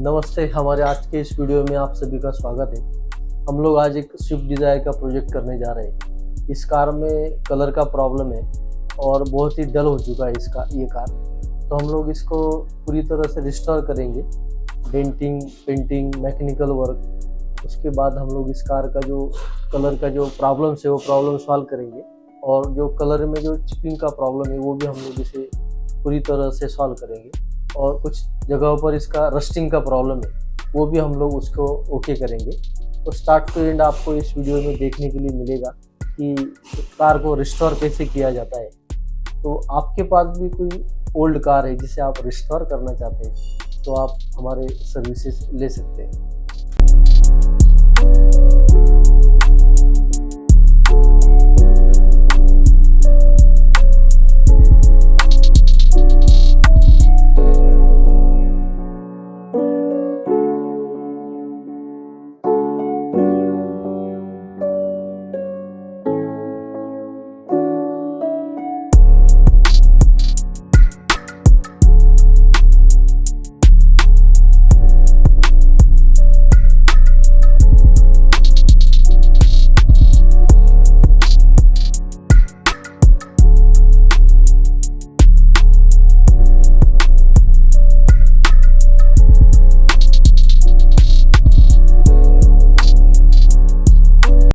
नमस्ते, हमारे आज के इस वीडियो में आप सभी का स्वागत है। हम लोग आज एक स्विफ्ट डिज़ायर का प्रोजेक्ट करने जा रहे हैं। इस कार में कलर का प्रॉब्लम है और बहुत ही डल हो चुका है ये कार। तो हम लोग इसको पूरी तरह से रिस्टोर करेंगे, डेंटिंग, पेंटिंग, मैकेनिकल वर्क। उसके बाद हम लोग इस कार का जो कलर का जो प्रॉब्लम्स है वो प्रॉब्लम सॉल्व करेंगे, और जो कलर में जो चिपिंग का प्रॉब्लम है वो भी हम लोग इसे पूरी तरह से सॉल्व करेंगे। और कुछ जगहों पर इसका रस्टिंग का प्रॉब्लम है, वो भी हम लोग उसको ओके करेंगे। तो स्टार्ट टू एंड आपको इस वीडियो में देखने के लिए मिलेगा कि कार को रिस्टोर कैसे किया जाता है। तो आपके पास भी कोई ओल्ड कार है जिसे आप रिस्टोर करना चाहते हैं तो आप हमारे सर्विसेज ले सकते हैं।